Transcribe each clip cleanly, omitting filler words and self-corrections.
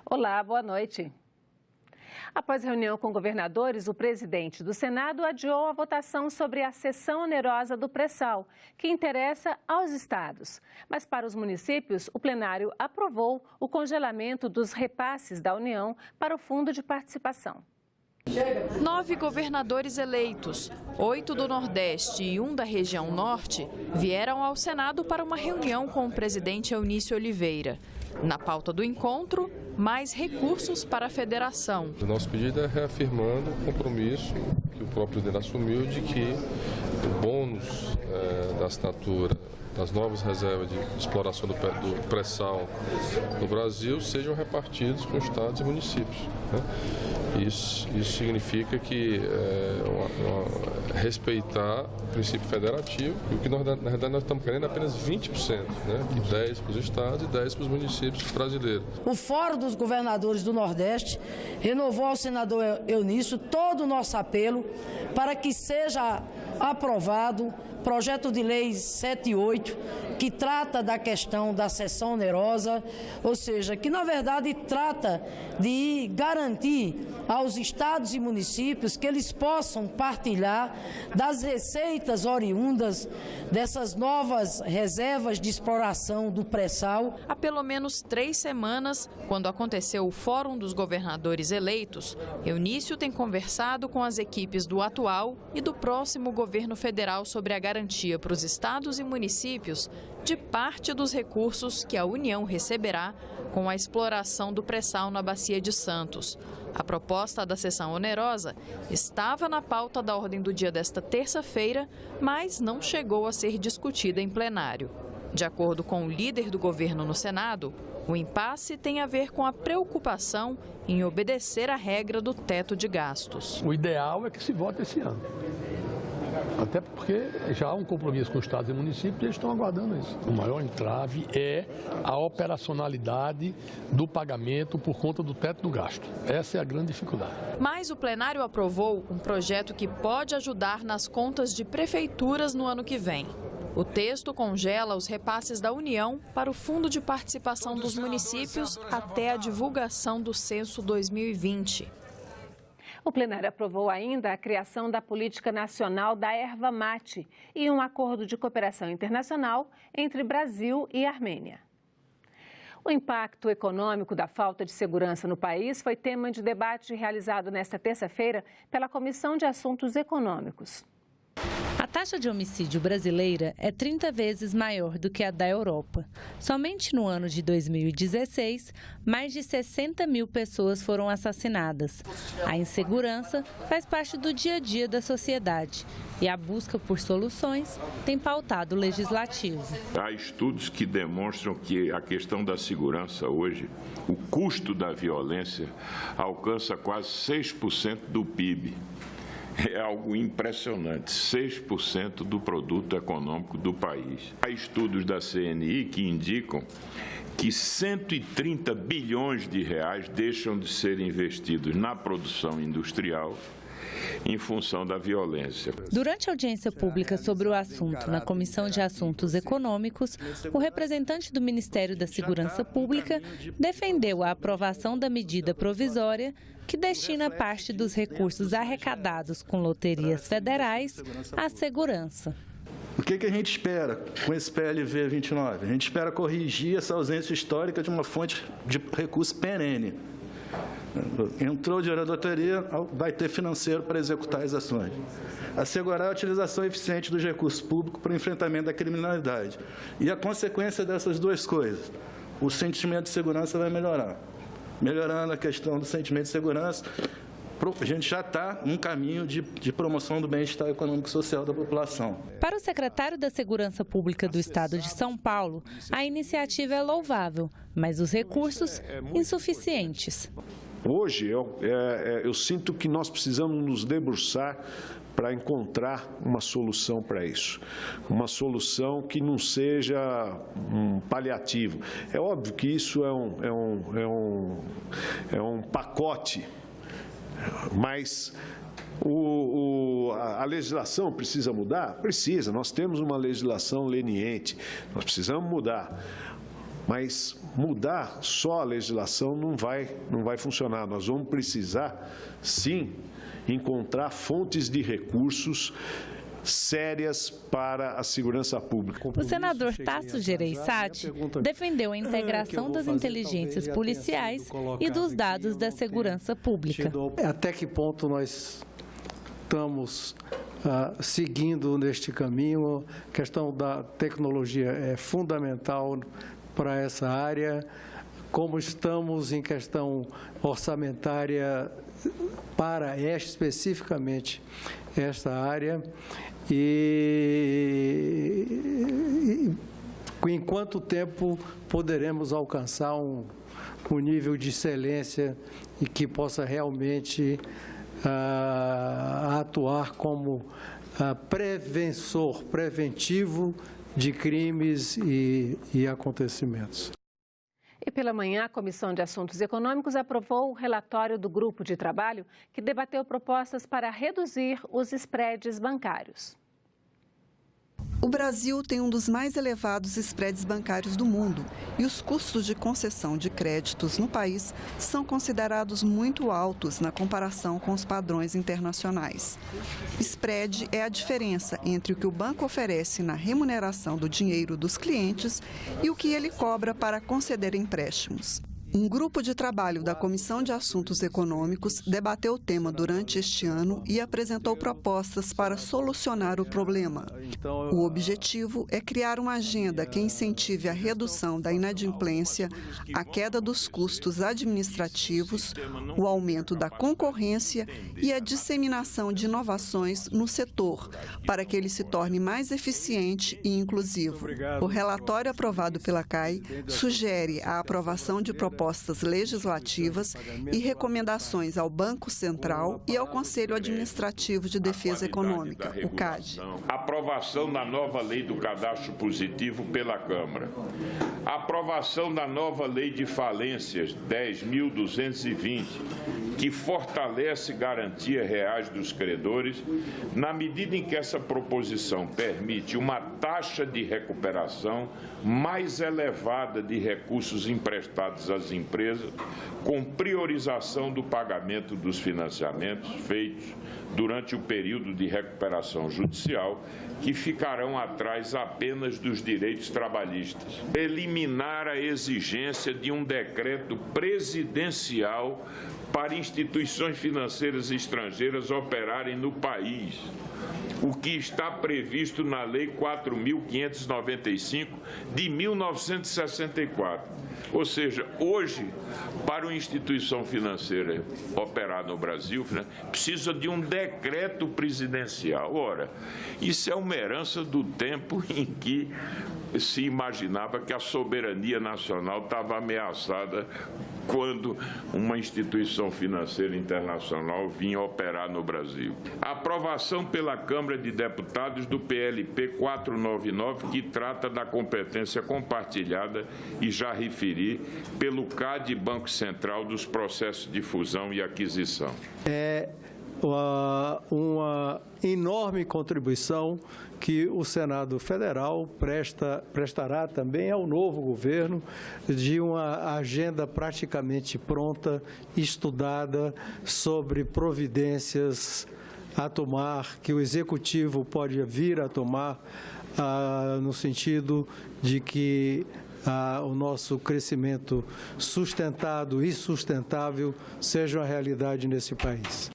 Olá, boa noite. Após reunião com governadores, o presidente do Senado adiou a votação sobre a cessão onerosa do pré-sal, que interessa aos estados. Mas para os municípios, o plenário aprovou o congelamento dos repasses da União para o Fundo de Participação. 9 governadores eleitos, 8 do Nordeste e 1 da região Norte, vieram ao Senado para uma reunião com o presidente Eunício Oliveira. Na pauta do encontro, mais recursos para a federação. O nosso pedido é reafirmando o compromisso que o próprio presidente assumiu de que o bônus da assinatura das novas reservas de exploração do pré-sal no Brasil sejam repartidos com estados e municípios, né? Isso significa que respeitar o princípio federativo, e o que nós, na verdade, nós estamos querendo é apenas 20%, né? Que 10% para os estados e 10% para os municípios brasileiros. O Fórum dos Governadores do Nordeste renovou ao senador Eunício todo o nosso apelo para que seja aprovado projeto de lei 78, que trata da questão da cessão onerosa, ou seja, que na verdade trata de garantir aos estados e municípios que eles possam partilhar das receitas oriundas dessas novas reservas de exploração do pré-sal. Há pelo menos 3 semanas, quando aconteceu o Fórum dos Governadores eleitos, Eunício tem conversado com as equipes do atual e do próximo governo federal sobre a garantia para os estados e municípios de parte dos recursos que a União receberá com a exploração do pré-sal na Bacia de Santos. A proposta da cessão onerosa estava na pauta da ordem do dia desta terça-feira, mas não chegou a ser discutida em plenário. De acordo com o líder do governo no Senado, o impasse tem a ver com a preocupação em obedecer à regra do teto de gastos. O ideal é que se vote esse ano. Até porque já há um compromisso com os estados e municípios e eles estão aguardando isso. O maior entrave é a operacionalidade do pagamento por conta do teto do gasto. Essa é a grande dificuldade. Mas o plenário aprovou um projeto que pode ajudar nas contas de prefeituras no ano que vem. O texto congela os repasses da União para o Fundo de Participação dos municípios até a divulgação do Censo 2020. O plenário aprovou ainda a criação da Política Nacional da Erva Mate e um acordo de cooperação internacional entre Brasil e Armênia. O impacto econômico da falta de segurança no país foi tema de debate realizado nesta terça-feira pela Comissão de Assuntos Econômicos. A taxa de homicídio brasileira é 30 vezes maior do que a da Europa. Somente no ano de 2016, mais de 60 mil pessoas foram assassinadas. A insegurança faz parte do dia a dia da sociedade e a busca por soluções tem pautado o legislativo. Há estudos que demonstram que a questão da segurança hoje, o custo da violência, alcança quase 6% do PIB. É algo impressionante, 6% do produto econômico do país. Há estudos da CNI que indicam que 130 bilhões de reais deixam de ser investidos na produção industrial em função da violência. Durante a audiência pública sobre o assunto na Comissão de Assuntos Econômicos, o representante do Ministério da Segurança Pública defendeu a aprovação da medida provisória que destina parte dos recursos arrecadados com loterias federais à segurança. O que a gente espera com esse PLV 29? A gente espera corrigir essa ausência histórica de uma fonte de recurso perene. Entrou dinheiro da loteria, vai ter financeiro para executar as ações. Assegurar a utilização eficiente dos recursos públicos para o enfrentamento da criminalidade. E a consequência dessas duas coisas, o sentimento de segurança vai melhorar. Melhorando a questão do sentimento de segurança, a gente já está num caminho de promoção do bem-estar econômico e social da população. Para o secretário da Segurança Pública do Estado de São Paulo, a iniciativa é louvável, mas os recursos insuficientes. Hoje, eu sinto que nós precisamos nos debruçar para encontrar uma solução para isso. Uma solução que não seja um paliativo. É óbvio que isso é um pacote, mas a legislação precisa mudar? Precisa. Nós temos uma legislação leniente, nós precisamos mudar. Mas mudar só a legislação não vai funcionar. Nós vamos precisar, sim, encontrar fontes de recursos sérias para a segurança pública. O senador Tasso Gereissati defendeu a integração das inteligências policiais e dos dados da segurança pública. Até que ponto nós estamos seguindo neste caminho? A questão da tecnologia é fundamental para essa área. Como estamos em questão orçamentária para especificamente esta área e em quanto tempo poderemos alcançar um nível de excelência e que possa realmente atuar como preventivo de crimes e acontecimentos. E pela manhã, a Comissão de Assuntos Econômicos aprovou o relatório do grupo de trabalho que debateu propostas para reduzir os spreads bancários. O Brasil tem um dos mais elevados spreads bancários do mundo e os custos de concessão de créditos no país são considerados muito altos na comparação com os padrões internacionais. Spread é a diferença entre o que o banco oferece na remuneração do dinheiro dos clientes e o que ele cobra para conceder empréstimos. Um grupo de trabalho da Comissão de Assuntos Econômicos debateu o tema durante este ano e apresentou propostas para solucionar o problema. O objetivo é criar uma agenda que incentive a redução da inadimplência, a queda dos custos administrativos, o aumento da concorrência e a disseminação de inovações no setor, para que ele se torne mais eficiente e inclusivo. O relatório aprovado pela CAI sugere a aprovação de propostas legislativas e recomendações ao Banco Central e ao Conselho Administrativo de Defesa Econômica, o CAD. Aprovação da nova lei do cadastro positivo pela Câmara. Aprovação da nova lei de falências 10.220, que fortalece garantias reais dos credores, na medida em que essa proposição permite uma taxa de recuperação mais elevada de recursos emprestados às empresas, com priorização do pagamento dos financiamentos feitos durante o período de recuperação judicial, que ficarão atrás apenas dos direitos trabalhistas. Eliminar a exigência de um decreto presidencial para instituições financeiras estrangeiras operarem no país, o que está previsto na Lei 4.595 de 1964. Ou seja, hoje, para uma instituição financeira operar no Brasil, precisa de um decreto presidencial. Ora, isso é uma herança do tempo em que se imaginava que a soberania nacional estava ameaçada quando uma instituição financeira internacional vinha operar no Brasil. A aprovação pela Câmara de Deputados do PLP 499, que trata da competência compartilhada, e já referi, pelo CAD e Banco Central dos processos de fusão e aquisição. É uma enorme contribuição que o Senado Federal prestará também ao novo governo, de uma agenda praticamente pronta, estudada, sobre providências a tomar, que o Executivo pode vir a tomar, no sentido de que o nosso crescimento sustentado e sustentável seja uma realidade nesse país.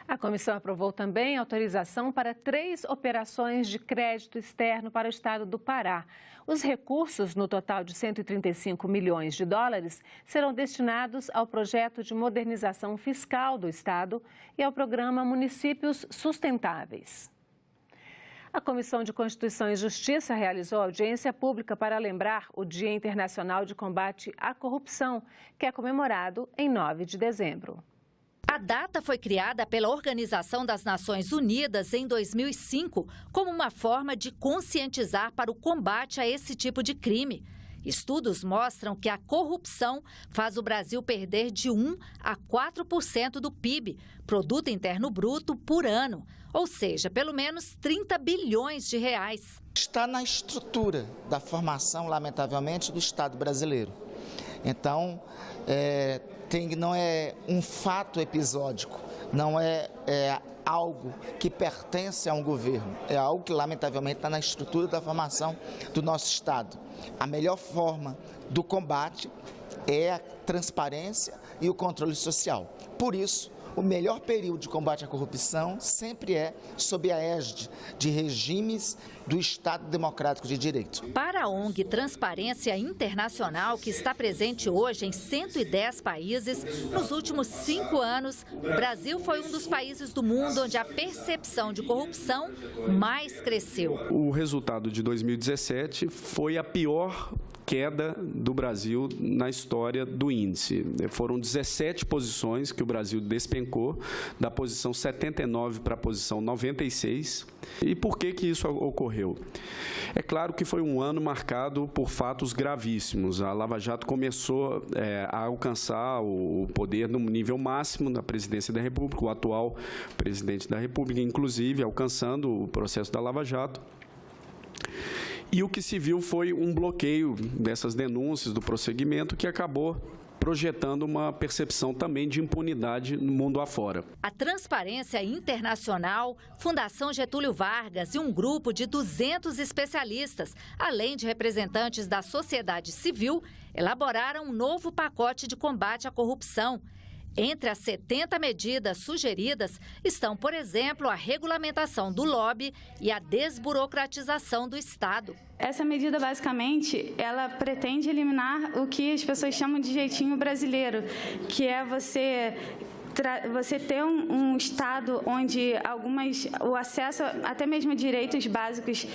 A comissão aprovou também autorização para 3 operações de crédito externo para o estado do Pará. Os recursos, no total de 135 milhões de dólares, serão destinados ao projeto de modernização fiscal do estado e ao programa Municípios Sustentáveis. A Comissão de Constituição e Justiça realizou audiência pública para lembrar o Dia Internacional de Combate à Corrupção, que é comemorado em 9 de dezembro. A data foi criada pela Organização das Nações Unidas em 2005 como uma forma de conscientizar para o combate a esse tipo de crime. Estudos mostram que a corrupção faz o Brasil perder de 1 a 4% do PIB, Produto Interno Bruto, por ano. Ou seja, pelo menos 30 bilhões de reais. Está na estrutura da formação, lamentavelmente, do Estado brasileiro. Então, não é um fato episódico, não é algo que pertence a um governo, é algo que, lamentavelmente, está na estrutura da formação do nosso Estado. A melhor forma do combate é a transparência e o controle social. Por isso, o melhor período de combate à corrupção sempre é sob a égide de regimes do Estado Democrático de Direito. Para a ONG Transparência Internacional, que está presente hoje em 110 países, nos últimos 5 anos, o Brasil foi um dos países do mundo onde a percepção de corrupção mais cresceu. O resultado de 2017 foi a pior queda do Brasil na história do índice. Foram 17 posições que o Brasil despencou, da posição 79 para a posição 96. E por que isso ocorreu? É claro que foi um ano marcado por fatos gravíssimos. A Lava Jato começou a alcançar o poder no nível máximo na presidência da República, o atual presidente da República, inclusive, alcançando o processo da Lava Jato. E o que se viu foi um bloqueio dessas denúncias, do prosseguimento, que acabou projetando uma percepção também de impunidade no mundo afora. A Transparência Internacional, Fundação Getúlio Vargas e um grupo de 200 especialistas, além de representantes da sociedade civil, elaboraram um novo pacote de combate à corrupção. Entre as 70 medidas sugeridas estão, por exemplo, a regulamentação do lobby e a desburocratização do Estado. Essa medida, basicamente, ela pretende eliminar o que as pessoas chamam de jeitinho brasileiro, que é você ter um Estado onde o acesso, até mesmo direitos básicos,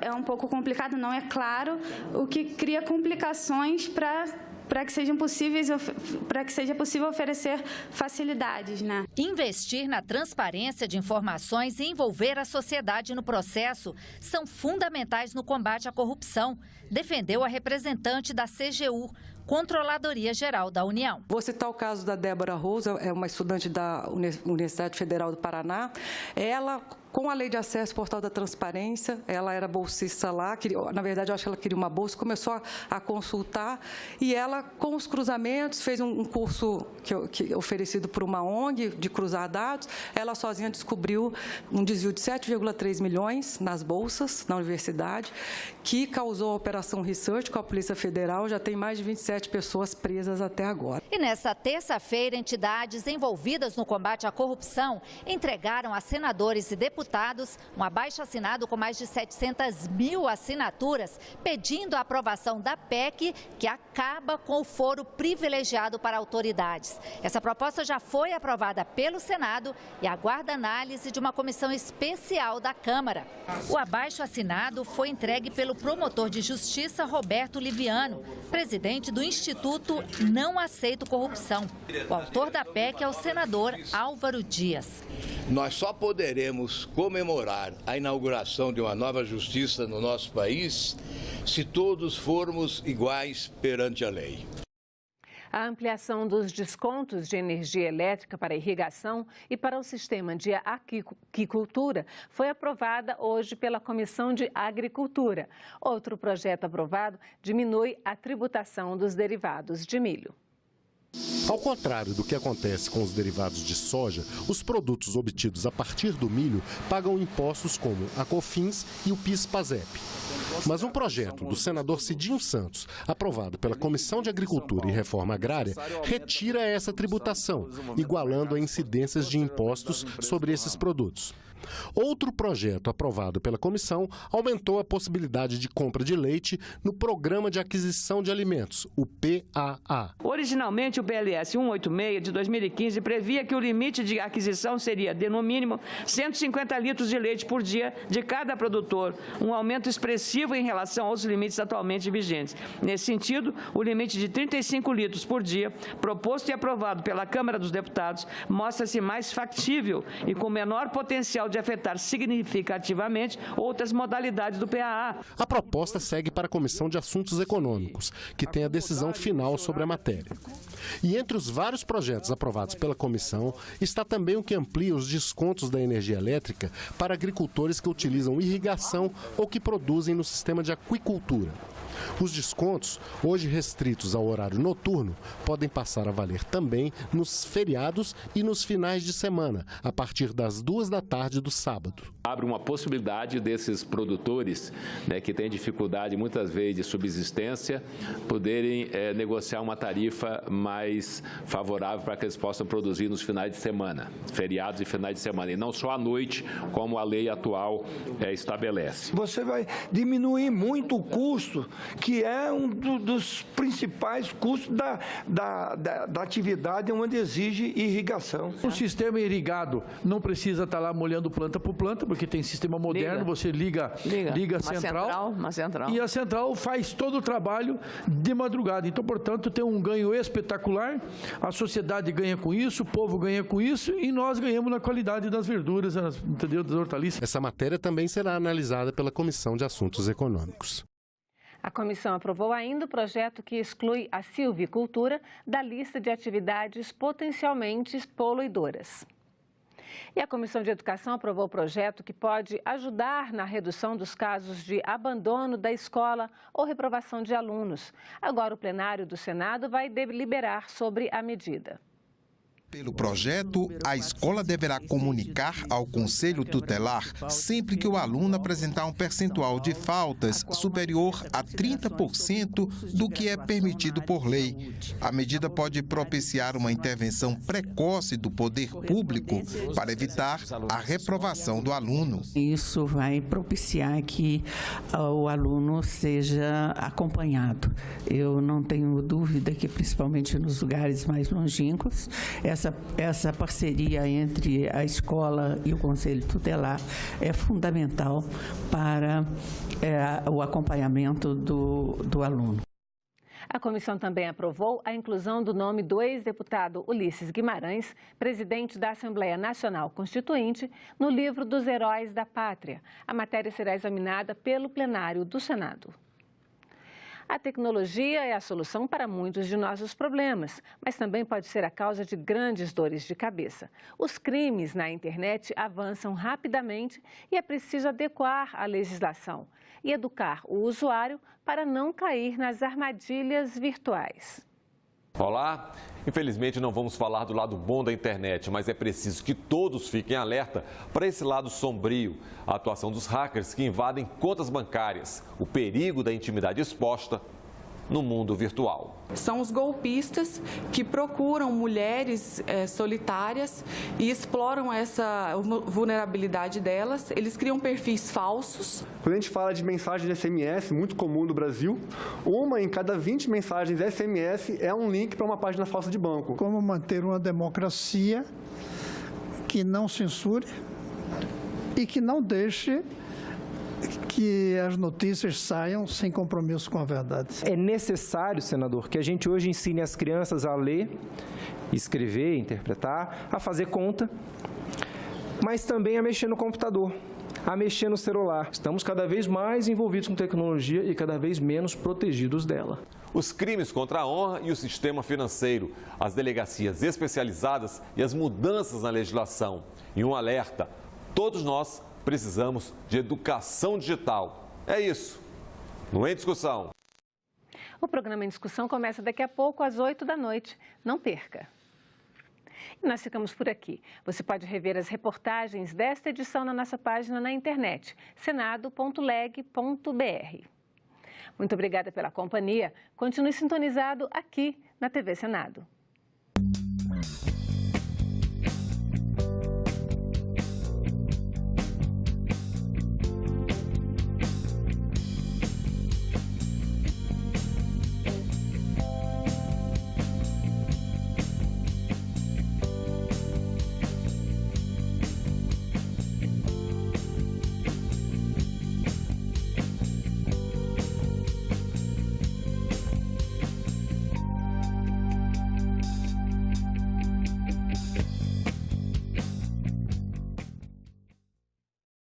é um pouco complicado, não é claro, o que cria complicações para que seja possível oferecer facilidades, né? Investir na transparência de informações e envolver a sociedade no processo são fundamentais no combate à corrupção, defendeu a representante da CGU, Controladoria Geral da União. Vou citar o caso da Débora Rosa, é uma estudante da Universidade Federal do Paraná. Ela, com a Lei de Acesso ao Portal da Transparência, ela era bolsista lá, na verdade, eu acho que ela queria uma bolsa, começou a consultar e ela, com os cruzamentos, fez um curso oferecido por uma ONG de cruzar dados. Ela sozinha descobriu um desvio de 7,3 milhões nas bolsas na universidade, que causou a Operação Research com a Polícia Federal. Já tem mais de 27 pessoas presas até agora. E nesta terça-feira, entidades envolvidas no combate à corrupção entregaram a senadores e deputados um abaixo-assinado com mais de 700 mil assinaturas, pedindo a aprovação da PEC, que acaba com o foro privilegiado para autoridades. Essa proposta já foi aprovada pelo Senado e aguarda análise de uma comissão especial da Câmara. O abaixo-assinado foi entregue pelo promotor de justiça Roberto Liviano, presidente do Instituto Não Aceito Corrupção. O autor da PEC é o senador Álvaro Dias. Nós só poderemos comemorar a inauguração de uma nova justiça no nosso país se todos formos iguais perante a lei. A ampliação dos descontos de energia elétrica para irrigação e para o sistema de aquicultura foi aprovada hoje pela Comissão de Agricultura. Outro projeto aprovado diminui a tributação dos derivados de milho. Ao contrário do que acontece com os derivados de soja, os produtos obtidos a partir do milho pagam impostos como a COFINS e o PIS/PASEP. Mas um projeto do senador Cidinho Santos, aprovado pela Comissão de Agricultura e Reforma Agrária, retira essa tributação, igualando a incidências de impostos sobre esses produtos. Outro projeto aprovado pela comissão aumentou a possibilidade de compra de leite no Programa de Aquisição de Alimentos, o PAA. Originalmente, o PLS 186 de 2015 previa que o limite de aquisição seria de, no mínimo, 150 litros de leite por dia de cada produtor, um aumento expressivo em relação aos limites atualmente vigentes. Nesse sentido, o limite de 35 litros por dia, proposto e aprovado pela Câmara dos Deputados, mostra-se mais factível e com menor potencial potencial de afetar significativamente outras modalidades do PAA. A proposta segue para a Comissão de Assuntos Econômicos, que tem a decisão final sobre a matéria. E entre os vários projetos aprovados pela comissão, está também o que amplia os descontos da energia elétrica para agricultores que utilizam irrigação ou que produzem no sistema de aquicultura. Os descontos, hoje restritos ao horário noturno, podem passar a valer também nos feriados e nos finais de semana, a partir das 2 da tarde do sábado. Abre uma possibilidade desses produtores, que têm dificuldade muitas vezes de subsistência, poderem negociar uma tarifa mais favorável para que eles possam produzir nos finais de semana, feriados e finais de semana, e não só à noite, como a lei atual estabelece. Você vai diminuir muito o custo, que é um dos principais custos da atividade onde exige irrigação. O sistema irrigado não precisa estar lá molhando planta por planta, porque tem sistema moderno, você liga a central, e a central faz todo o trabalho de madrugada. Então, portanto, tem um ganho espetacular, a sociedade ganha com isso, o povo ganha com isso e nós ganhamos na qualidade das verduras, entendeu, das hortaliças. Essa matéria também será analisada pela Comissão de Assuntos Econômicos. A comissão aprovou ainda o projeto que exclui a silvicultura da lista de atividades potencialmente poluidoras. E a Comissão de Educação aprovou o projeto que pode ajudar na redução dos casos de abandono da escola ou reprovação de alunos. Agora, o plenário do Senado vai deliberar sobre a medida. Pelo projeto, a escola deverá comunicar ao Conselho Tutelar sempre que o aluno apresentar um percentual de faltas superior a 30% do que é permitido por lei. A medida pode propiciar uma intervenção precoce do poder público para evitar a reprovação do aluno. Isso vai propiciar que o aluno seja acompanhado. Eu não tenho dúvida que, principalmente nos lugares mais longínquos, essa parceria entre a escola e o Conselho Tutelar é fundamental para o acompanhamento do aluno. A comissão também aprovou a inclusão do nome do ex-deputado Ulisses Guimarães, presidente da Assembleia Nacional Constituinte, no livro dos Heróis da Pátria. A matéria será examinada pelo plenário do Senado. A tecnologia é a solução para muitos de nossos problemas, mas também pode ser a causa de grandes dores de cabeça. Os crimes na internet avançam rapidamente e é preciso adequar a legislação e educar o usuário para não cair nas armadilhas virtuais. Olá! Infelizmente não vamos falar do lado bom da internet, mas é preciso que todos fiquem alerta para esse lado sombrio. A atuação dos hackers que invadem contas bancárias, o perigo da intimidade exposta no mundo virtual. São os golpistas que procuram mulheres solitárias e exploram essa vulnerabilidade delas. Eles criam perfis falsos. Quando a gente fala de mensagem de SMS, muito comum no Brasil, 1 em cada 20 mensagens SMS é um link para uma página falsa de banco. Como manter uma democracia que não censure e que não deixe que as notícias saiam sem compromisso com a verdade. É necessário, senador, que a gente hoje ensine as crianças a ler, escrever, interpretar, a fazer conta, mas também a mexer no computador, a mexer no celular. Estamos cada vez mais envolvidos com tecnologia e cada vez menos protegidos dela. Os crimes contra a honra e o sistema financeiro, as delegacias especializadas e as mudanças na legislação. E um alerta, todos nós precisamos de educação digital. É isso. No Em Discussão. O programa Em Discussão começa daqui a pouco, às 8 da noite. Não perca. E nós ficamos por aqui. Você pode rever as reportagens desta edição na nossa página na internet, senado.leg.br. Muito obrigada pela companhia. Continue sintonizado aqui na TV Senado.